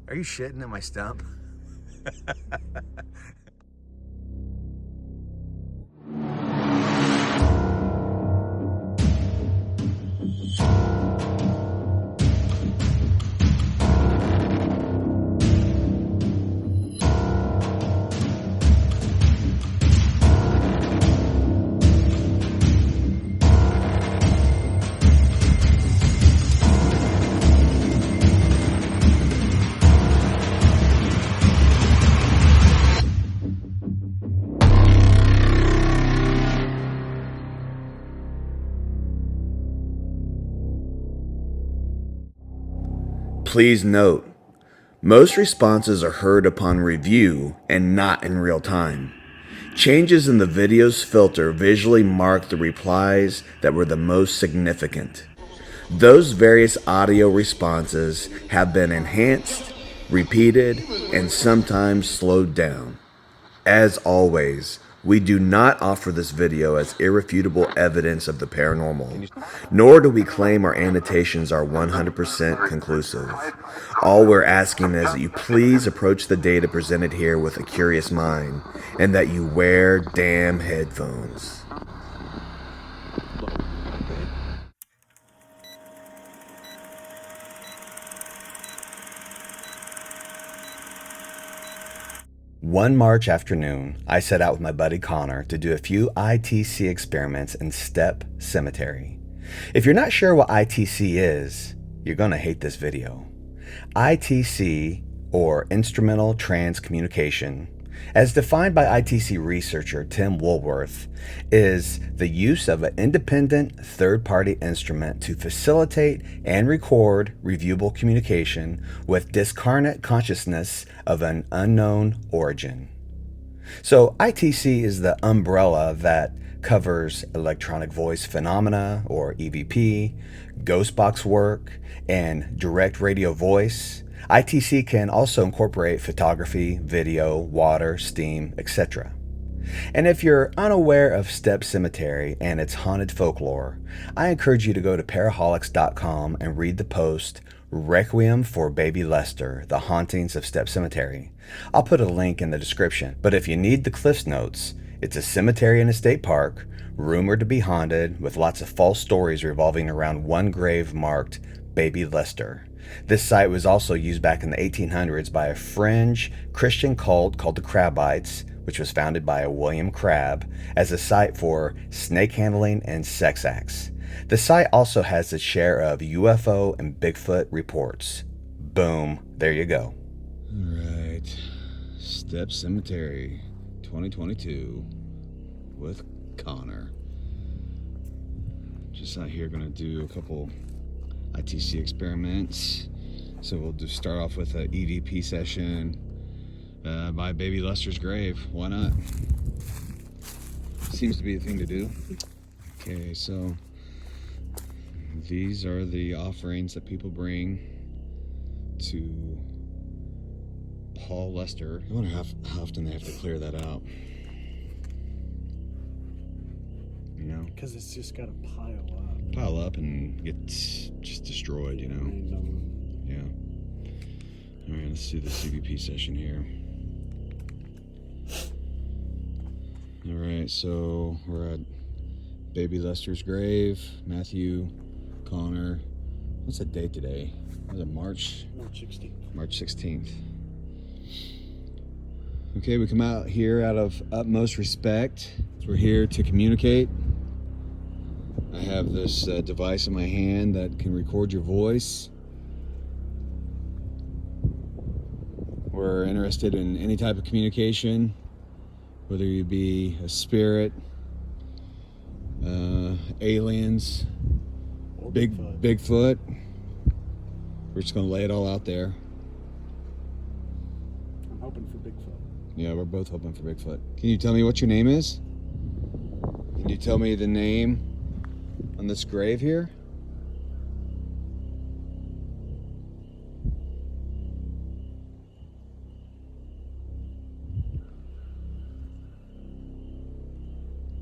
Are you shitting at my stump? Please note, most responses are heard upon review and not in real time. Changes in the video's filter visually mark the replies that were the most significant. Those various audio responses have been enhanced, repeated, and sometimes slowed down. As always, we do not offer this video as irrefutable evidence of the paranormal, nor do we claim our annotations are 100% conclusive. All we're asking is that you please approach the data presented here with a curious mind, and that you wear damn headphones. One March afternoon, I set out with my buddy Connor to do a few ITC experiments in Stepp Cemetery. If you're not sure what ITC is, you're going to hate this video. ITC, or Instrumental Transcommunication, as defined by ITC researcher Tim Woolworth, is the use of an independent third-party instrument to facilitate and record reviewable communication with discarnate consciousness of an unknown origin. So ITC is the umbrella that covers electronic voice phenomena, or EVP, ghost box work, and direct radio voice. ITC can also incorporate photography, video, water, steam, etc. And if you're unaware of Stepp Cemetery and its haunted folklore, I encourage you to go to Paraholics.com and read the post Requiem for Baby Lester, The Hauntings of Stepp Cemetery. I'll put a link in the description, but if you need the Cliffs Notes, it's a cemetery in a state park, rumored to be haunted, with lots of false stories revolving around one grave marked Baby Lester. This site was also used back in the 1800s by a fringe Christian cult called the Crabbites, which was founded by a William Crabb, as a site for snake handling and sex acts. The site also has its share of UFO and Bigfoot reports. Boom, there you go. Alright, Stepp Cemetery 2022 with Connor. Just out here gonna do a couple ITC experiments. So we'll just start off with an EVP session by Baby Lester's grave. Why not? Seems to be the thing to do. Okay, so these are the offerings that people bring to Paul Lester. I wonder how often they have to clear that out. You know? Because it's just got to pile up and get just destroyed, you know. Yeah. All right, let's do the CVP session here. All right, so we're at Baby Lester's grave. Matthew, Connor. What's the date today? Was it March 16th. March 16th. Okay, we come out here out of utmost respect. We're here to communicate. I have this device in my hand that can record your voice. We're interested in any type of communication, whether you be a spirit, aliens, Or Bigfoot. We're just gonna lay it all out there. I'm hoping for Bigfoot. Yeah, we're both hoping for Bigfoot. Can you tell me what your name is? Can you tell me the name on this grave here?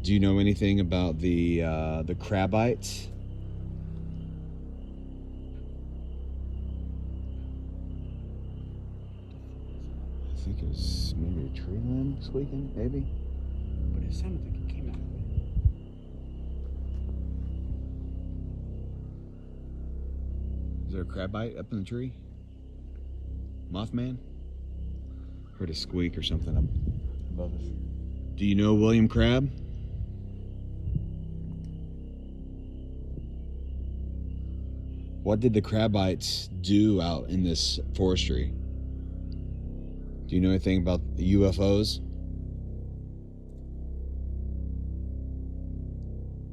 Do you know anything about the Crabbites? think it was maybe a tree limb squeaking, maybe. But it sounded like it came out of it. Is there a crab bite up in the tree? Mothman? Heard a squeak or something up above us. Do you know William Crab? What did the crabites do out in this forestry? Do you know anything about the UFOs?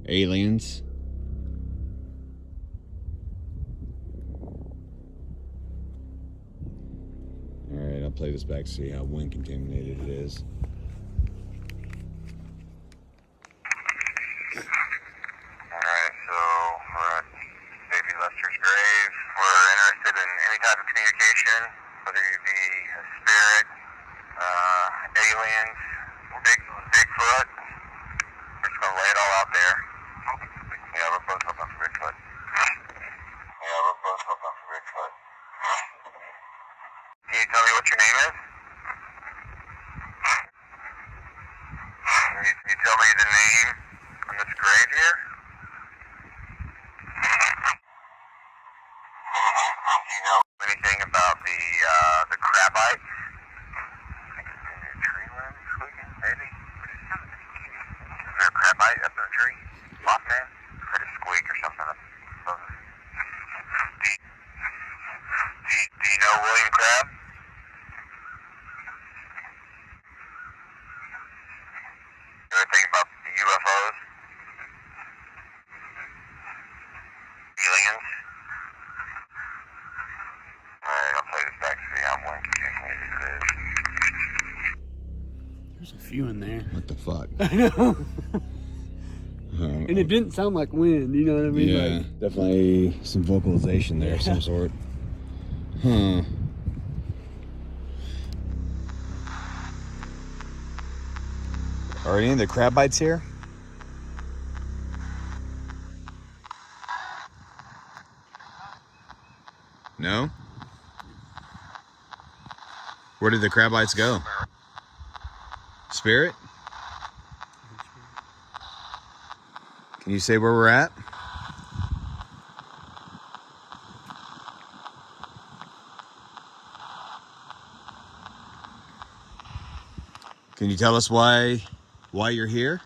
Aliens? Alright, I'll play this back to see how wind contaminated it is. Alright, so we're at Baby Lester's grave. We're interested in any type of communication, whether it be a spirit, aliens, Bigfoot. We're just gonna lay it all out there. Yeah, we're both hoping for Bigfoot. Can you tell me what your name is? Can you tell me the name on this grave here? Do you know anything about the crabites? Maybe a tree limb squeaking, maybe? Is there a crabite up in the tree? Mothman? Heard a squeak or something up above us. Do you know William Crab? Anything about the UFOs? Aliens? Alright, I'll play this back to see how wind contaminated it is. There's a few in there. What the fuck? I know. And it didn't sound like wind, you know what I mean? Yeah, Like, definitely some vocalization there of some sort. Huh. Are any of the crab bites here? No? Where did the crab bites go? Spirit? Can you say where we're at? Can you tell us why you're here?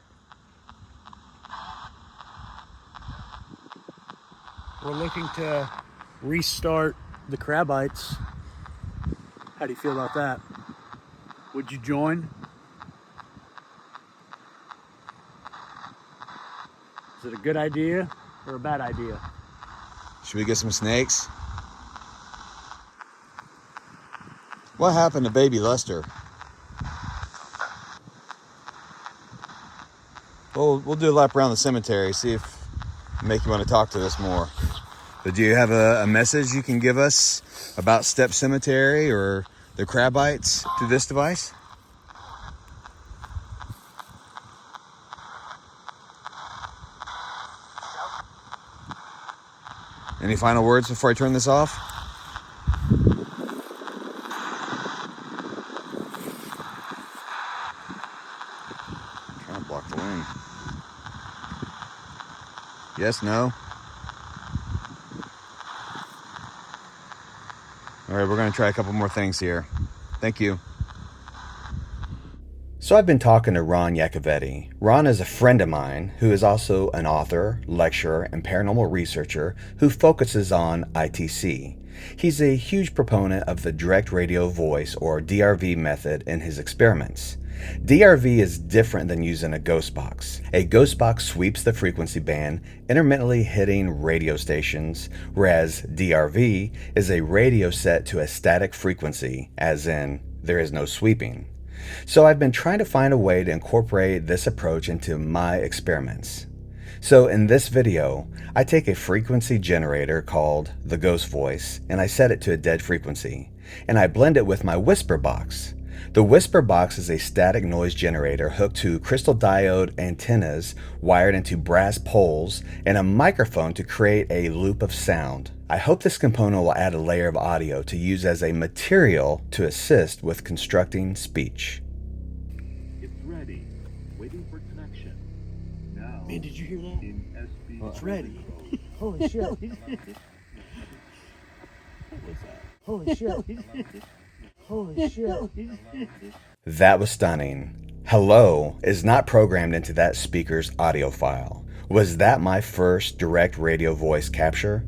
we're looking to restart the crabites. How do you feel about that? Would you join? Is it a good idea or a bad idea? Should we get some snakes? What happened to baby Lester? We'll do a lap around the cemetery, see if make you want to talk to us more. But do you have a message you can give us about Stepp Cemetery or the crabites through this device? Any final words before I turn this off? Trying to block the wind. Yes, no? All right, we're going to try a couple more things here. Thank you. So I've been talking to Ron Yacovetti. Ron is a friend of mine who is also an author, lecturer, and paranormal researcher who focuses on ITC. He's a huge proponent of the direct radio voice or DRV method in his experiments. DRV is different than using a ghost box. A ghost box sweeps the frequency band, intermittently hitting radio stations, whereas DRV is a radio set to a static frequency, as in, there is no sweeping. So I've been trying to find a way to incorporate this approach into my experiments. So in this video, I take a frequency generator called the Ghost Voice and I set it to a dead frequency, and I blend it with my whisper box. The whisper box is a static noise generator hooked to crystal diode antennas wired into brass poles and a microphone to create a loop of sound. I hope this component will add a layer of audio to use as a material to assist with constructing speech. It's ready. Waiting for connection. Now. Man, did you hear that? In SB. It's ready. Holy shit. What was that? Holy shit. Holy shit. That was stunning. Hello is not programmed into that speaker's audio file. Was that my first direct radio voice capture?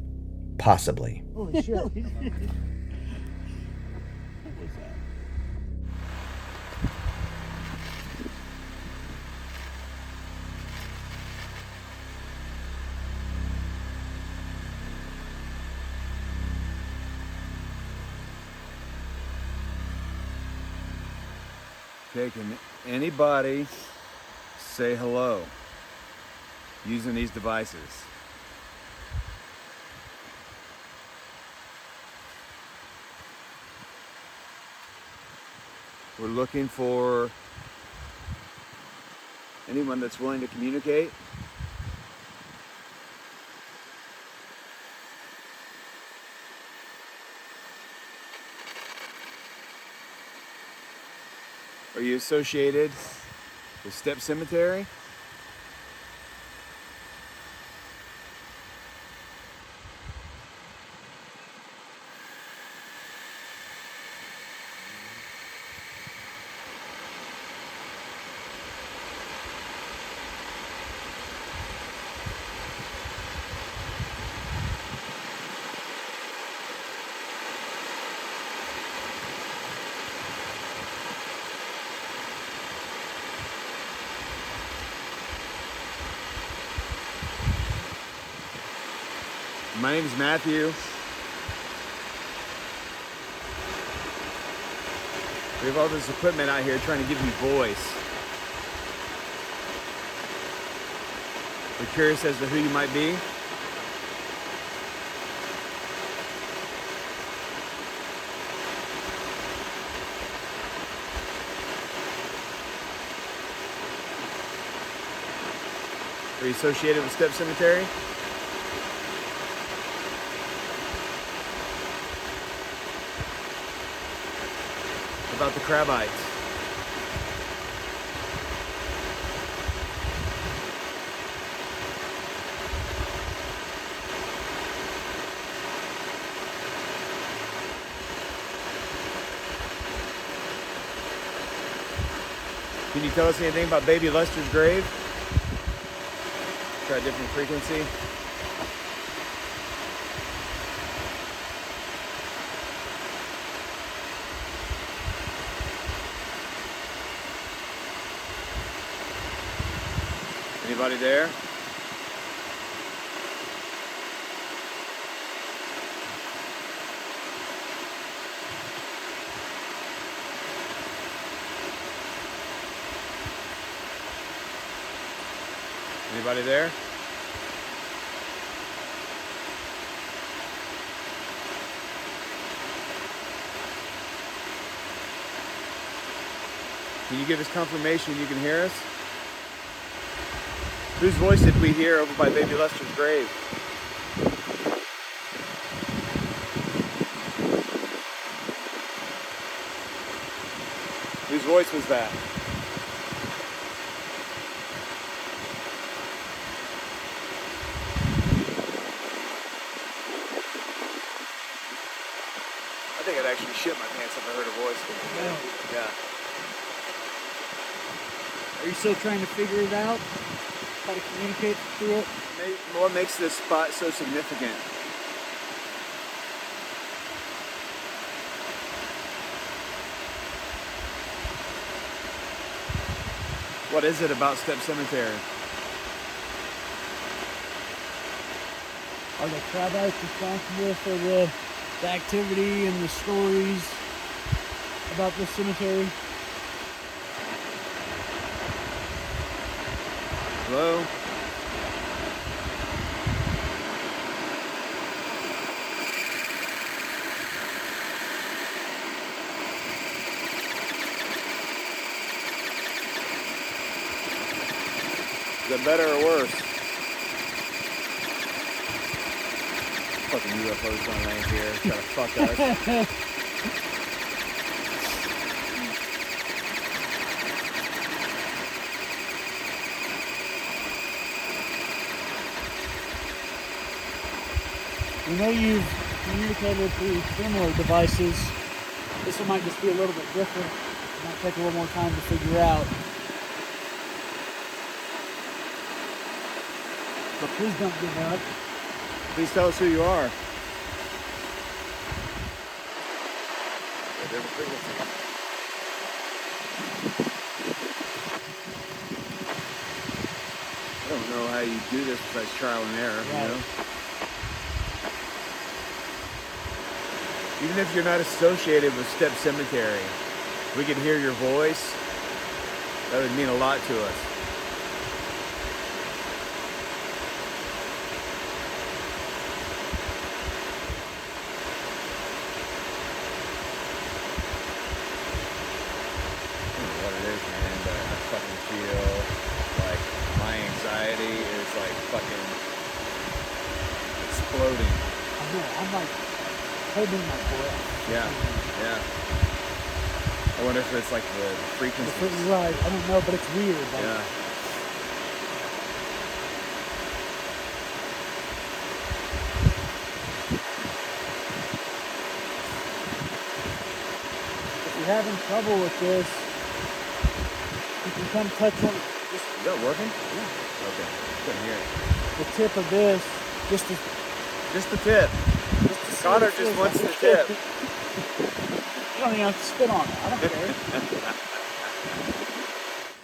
Possibly. Holy shit. What was that? Okay, can anybody say hello using these devices? We're looking for anyone that's willing to communicate. Are you associated with Stepp Cemetery? My name is Matthew. We have all this equipment out here trying to give you voice. We're curious as to who you might be. Are you associated with Stepp Cemetery? About the crabites. Can you tell us anything about Baby Lester's grave? Try a different frequency. Anybody there? Anybody there? Can you give us confirmation you can hear us? Whose voice did we hear over by Baby Lester's grave? Whose voice was that? I think I'd actually shit my pants if I heard a voice. Yeah. Are you still trying to figure it out? How to communicate through it? What makes this spot so significant? What is it about Stepp Cemetery? Are the crabites responsible for the activity and the stories about this cemetery? Hello? Is that better or worse? Fucking UFOs gonna land here, trying to fuck us. We know you've communicated through similar devices. This one might just be a little bit different. It might take a little more time to figure out. But please don't give up. Please tell us who you are. I don't know how you do this besides trial and error, Right. you know? Even if you're not associated with Stepp Cemetery, we could hear your voice. That would mean a lot to us. I don't know what it is, man, but I fucking feel like my anxiety is like fucking exploding. I know, I'm like holding my breath. Yeah, yeah. I wonder if it's like the frequency. Right, I don't know, but it's weird. Like, Yeah. if you're having trouble with this, you can come touch on Is that working? yeah, Okay. Couldn't hear it. the tip of this, just to Just the tip. see Connor what it just feels wants like. the tip. You don't even have to spit on it. I don't care.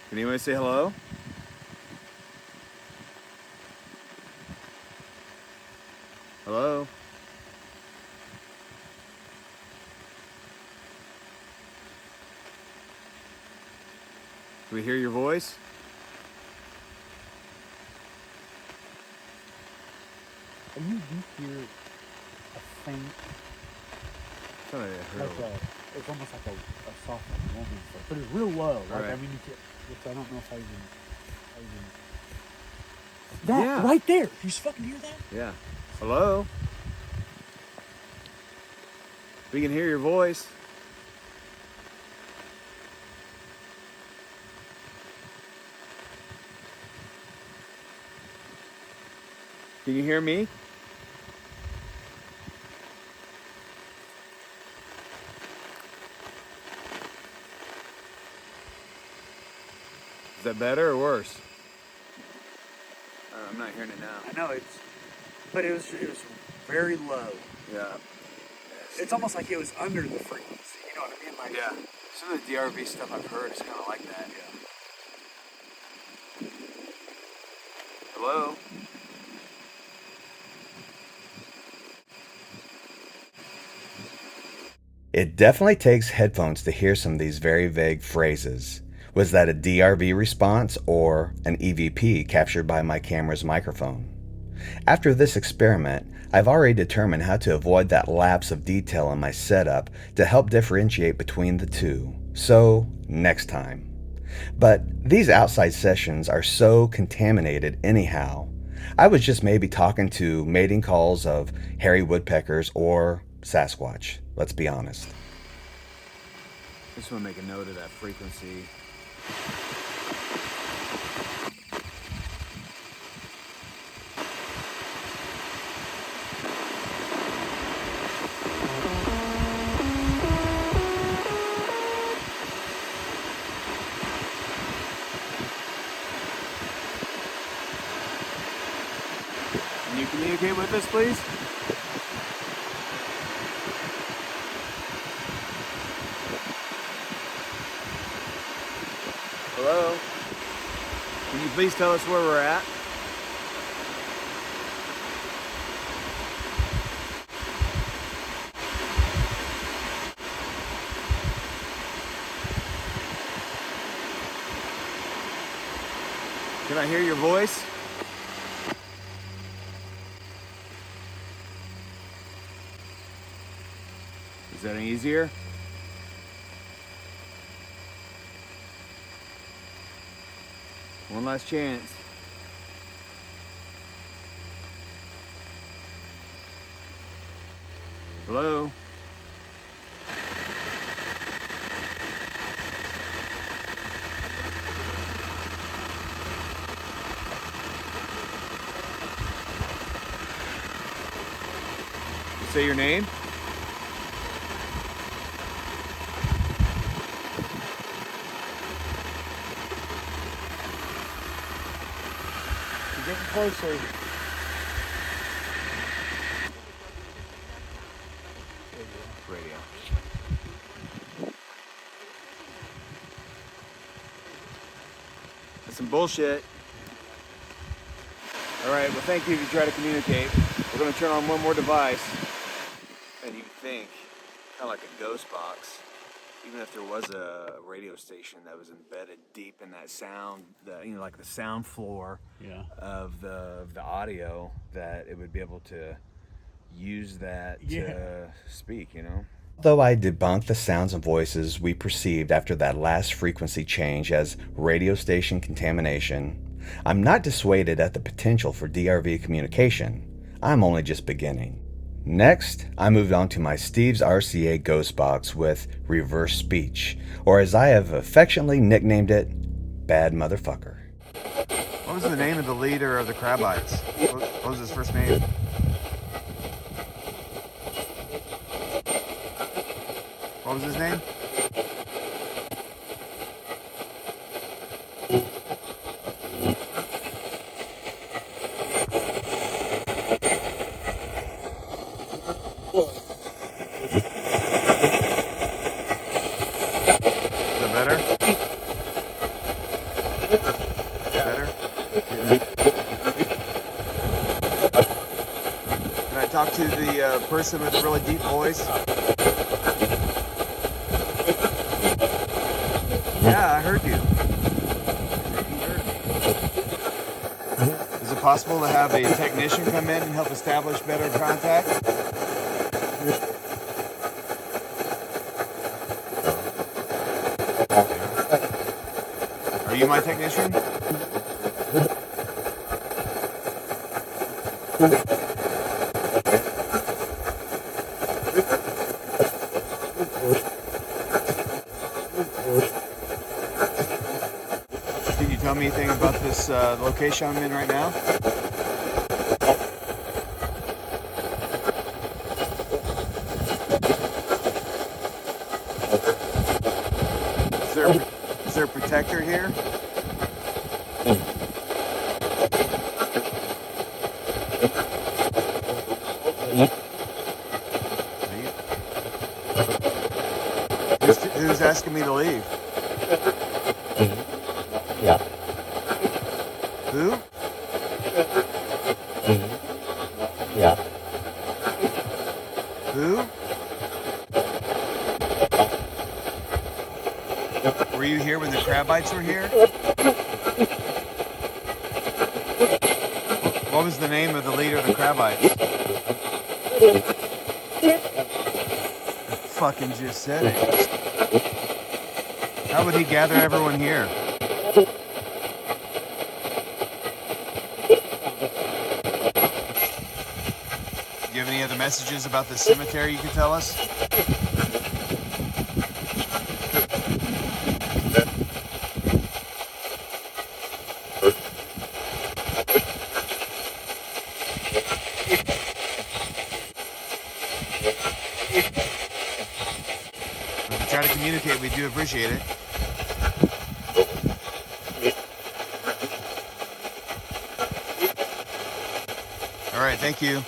Can anyone say hello? Hello? Can we hear your voice? And you do hear a faint, Something I heard. it's almost like a soft woman's voice, but it's real low. Like, Right. I mean, you can, which I don't know if I even. That Yeah. right there. You just fucking hear that? Yeah. Hello? We can hear your voice. Can you hear me? Is that better or worse? I'm not hearing it now. I know but it was very low. Yeah. It's almost like it was under the frequency. You know what I mean? Like, Yeah. Some of the DRV stuff I've heard is kind of like that. Yeah. Hello? It definitely takes headphones to hear some of these very vague phrases. Was that a DRV response or an EVP captured by my camera's microphone? After this experiment, I've already determined how to avoid that lapse of detail in my setup to help differentiate between the two. So, next time. But these outside sessions are so contaminated anyhow. I was just maybe talking to mating calls of hairy woodpeckers or Sasquatch, let's be honest. Just want to make a note of that frequency. Can you communicate with us, please? Hello? Can you please tell us where we're at? Can I hear your voice? Is that any easier? One last chance. Hello? Say your name. You're getting closer. Radio. That's some bullshit. All right, well, thank you if you try to communicate. We're going to turn on one more device. And you think, kind of like a ghost box, even if there was a radio station that was embedded deep in that sound, like the sound floor of the audio, that it would be able to use that to speak, Though I debunked the sounds and voices we perceived after that last frequency change as radio station contamination, I'm not dissuaded at the potential for DRV communication. I'm only just beginning. Next, I moved on to my Steve's RCA ghost box with reverse speech, or as I have affectionately nicknamed it, Bad Motherfucker. What was the name of the leader of the Crabites? What was his first name? What was his name? Talk to the person with a really deep voice. Yeah, I heard you. Is it possible to have a technician come in and help establish better contact? Are you my technician? Can you tell me anything about this location I'm in right now? Is there a protector here? Who's asking me to leave? Yeah. Who? Yeah. Who? Were you here when the Crabites were here? What was the name of the leader of the Crabites? Fucking just said it. How would he gather everyone here? Do you have any other messages about the cemetery you could tell us? If you try to communicate, we do appreciate it. All right, thank you.